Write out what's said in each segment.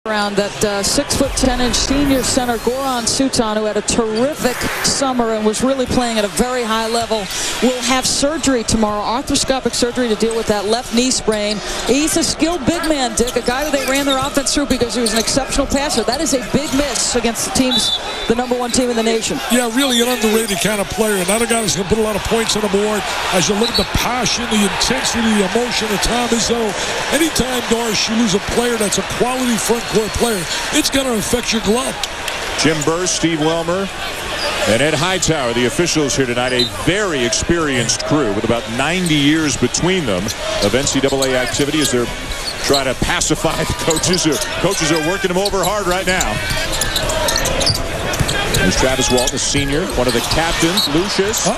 Around that 6'10" senior center Goran Sutan, who had a terrific summer and was really playing at a very high level, will have surgery tomorrow, arthroscopic surgery to deal with that left knee sprain. He's a skilled big man, Dick, a guy that they ran their offense through because he was an exceptional passer. That is a big miss against the teams, the #1 team in the nation. Yeah, really an underrated kind of player. Another guy that's going to put a lot of points on the board. As you look at the passion, the intensity, the emotion of Tom Izzo, anytime, Doris, you lose a player that's a quality front court player, it's going to affect your glove. Jim Burr, Steve Welmer, and Ed Hightower, the officials here tonight. A very experienced crew with about 90 years between them of NCAA activity as they're trying to pacify the coaches. Coaches are working them over hard right now. There's Travis Walton, a senior, one of the captains. Lucius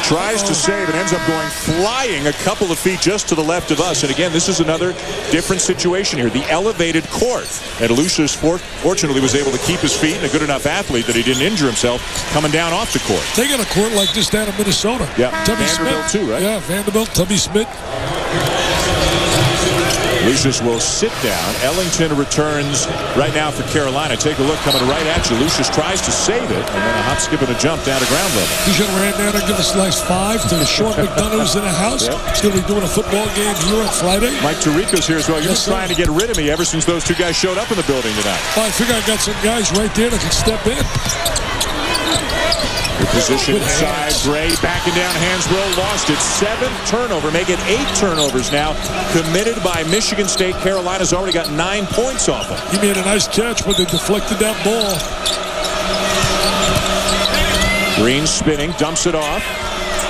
tries to save and ends up going flying a couple of feet just to the left of us. And again, this is another different situation here. The elevated court. And Lucius fortunately was able to keep his feet, and a good enough athlete that he didn't injure himself coming down off the court. They got a court like this down in Minnesota. Yeah, Tubby Vanderbilt Smith. Too, right? Yeah, Vanderbilt, Tubby Smith. Lucius will sit down. Ellington returns right now for Carolina. Take a look, coming right at you. Lucius tries to save it, and then a hop, skip, and a jump down to ground level. He should have ran down and give us nice 5 to the Sean McDonough who's in the house. Yep. He's going to be doing a football game here on Friday. Mike Tirico's here as well. You've been trying to get rid of me ever since those two guys showed up in the building tonight. Well, I figure I got some guys right there that can step in. The position inside. Gray backing down Hansbrough. Lost its 7th turnover. Make it 8 turnovers now. Committed by Michigan State. Carolina's already got 9 points off him. He made a nice catch, but they deflected that ball. Green spinning. Dumps it off.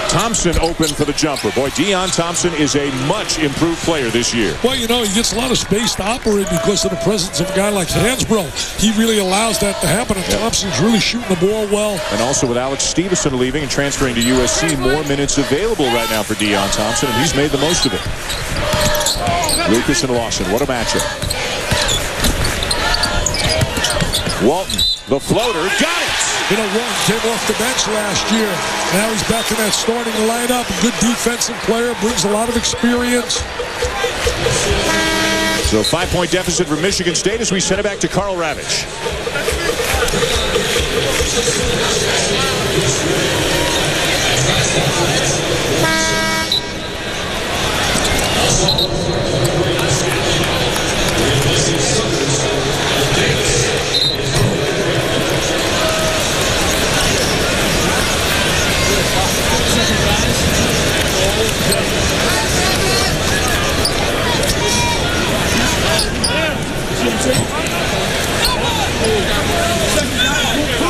Thompson open for the jumper. Boy, Deion Thompson is a much improved player this year. Well, you know, he gets a lot of space to operate because of the presence of a guy like Hansbrough. He really allows that to happen, and Thompson's really shooting the ball well. And also with Alex Stevenson leaving and transferring to USC, more minutes available right now for Deion Thompson, and he's made the most of it. Lucas and Lawson, what a matchup. Walton, the floater, got it! You know, Walton came off the bench last year. Now he's back in that starting lineup. A good defensive player, brings a lot of experience. So 5-point deficit for Michigan State as we send it back to Carl Ravitch.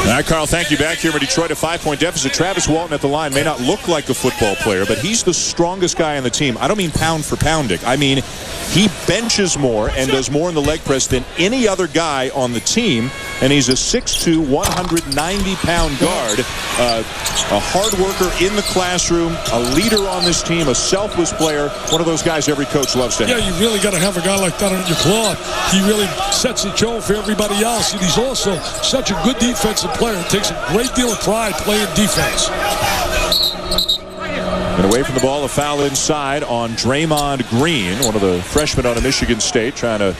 All right, Carl, thank you. Back here in Detroit, a 5-point deficit. Travis Walton at the line may not look like a football player, but he's the strongest guy on the team. I don't mean pound for pound, Dick. I mean he benches more and does more in the leg press than any other guy on the team, and he's a 6'2", 190-pound guard, a hard worker in the classroom, a leader on this team, a selfless player, one of those guys every coach loves to have. Yeah, you really got to have a guy like that on your club. He really sets the tone for everybody else, and he's also such a good defensive player. It takes a great deal of pride playing defense. And away from the ball, a foul inside on Draymond Green, one of the freshmen out of Michigan State, trying to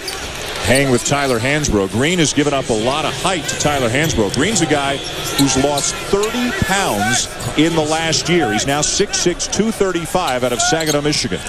hang with Tyler Hansbrough. Green has given up a lot of height to Tyler Hansbrough. Green's a guy who's lost 30 pounds in the last year. He's now 6'6", 235 out of Saginaw, Michigan.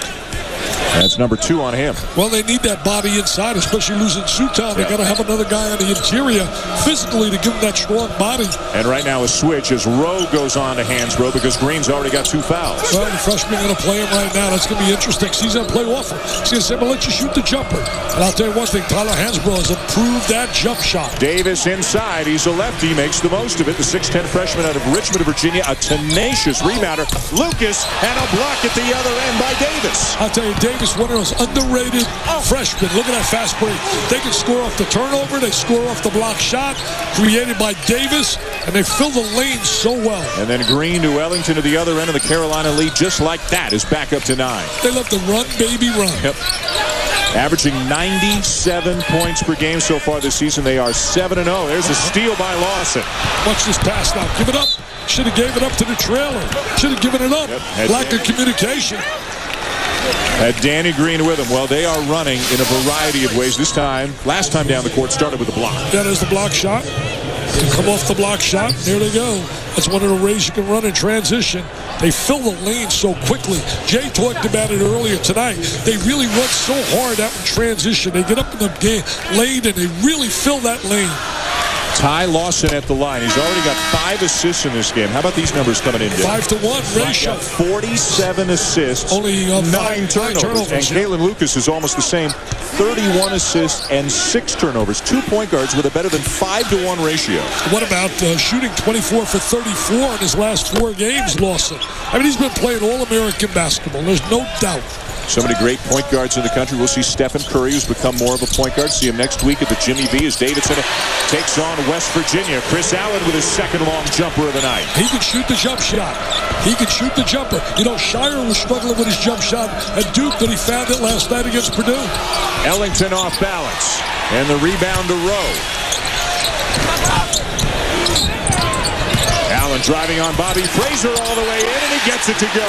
That's number 2 on him. Well, they need that body inside, especially losing Sutan. They got to have another guy on the interior physically to give him that strong body. And right now a switch as Rowe goes on to Hansbrough because Green's already got 2 fouls. Well, the freshman going to play him right now. That's going to be interesting. He's going to play off him. He's going to say, well, let you shoot the jumper. And I'll tell you one thing, Tyler Hansbrough has improved that jump shot. Davis inside. He's a lefty. Makes the most of it. The 6'10 freshman out of Richmond, Virginia. A tenacious rebounder. Lucas, and a block at the other end by Davis. I'll tell you, Davis, one of those underrated freshmen. Look at that fast break. They can score off the turnover. They score off the block shot created by Davis, and they fill the lane so well. And then Green to Ellington to the other end of the Carolina lead, just like that, is back up to 9. They love to run, baby, run. Yep. Averaging 97 points per game so far this season. They are 7-0. There's a steal by Lawson. Watch this pass now. Give it up. Should have gave it up to the trailer. Should have given it up. Yep. Lack of communication. Had Danny Green with him. Well, they are running in a variety of ways. This time, last time down the court, started with a block. That is the block shot. To come off the block shot, there they go. That's one of the ways you can run in transition. They fill the lane so quickly. Jay talked about it earlier tonight. They really run so hard out in transition. They get up in the lane and they really fill that lane. Ty Lawson at the line. He's already got 5 assists in this game. How about these numbers coming in? 5-to-1 ratio. 47 assists. Only 9 turnovers. And yeah. Kalen Lucas is almost the same. 31 assists and 6 turnovers. 2 point guards with a better than 5-to-1 ratio. What about shooting 24 for 34 in his last 4 games, Lawson? I mean, he's been playing All-American basketball. There's no doubt. So many great point guards in the country. We'll see Stephen Curry, who's become more of a point guard. See him next week at the Jimmy V as Davidson takes on West Virginia. Chris Allen with his second long jumper of the night. He can shoot the jump shot. He can shoot the jumper. You know, Shire was struggling with his jump shot at Duke, but he found it last night against Purdue. Ellington off balance. And the rebound to Rowe. Allen driving on Bobby Fraser all the way in, and he gets it to go.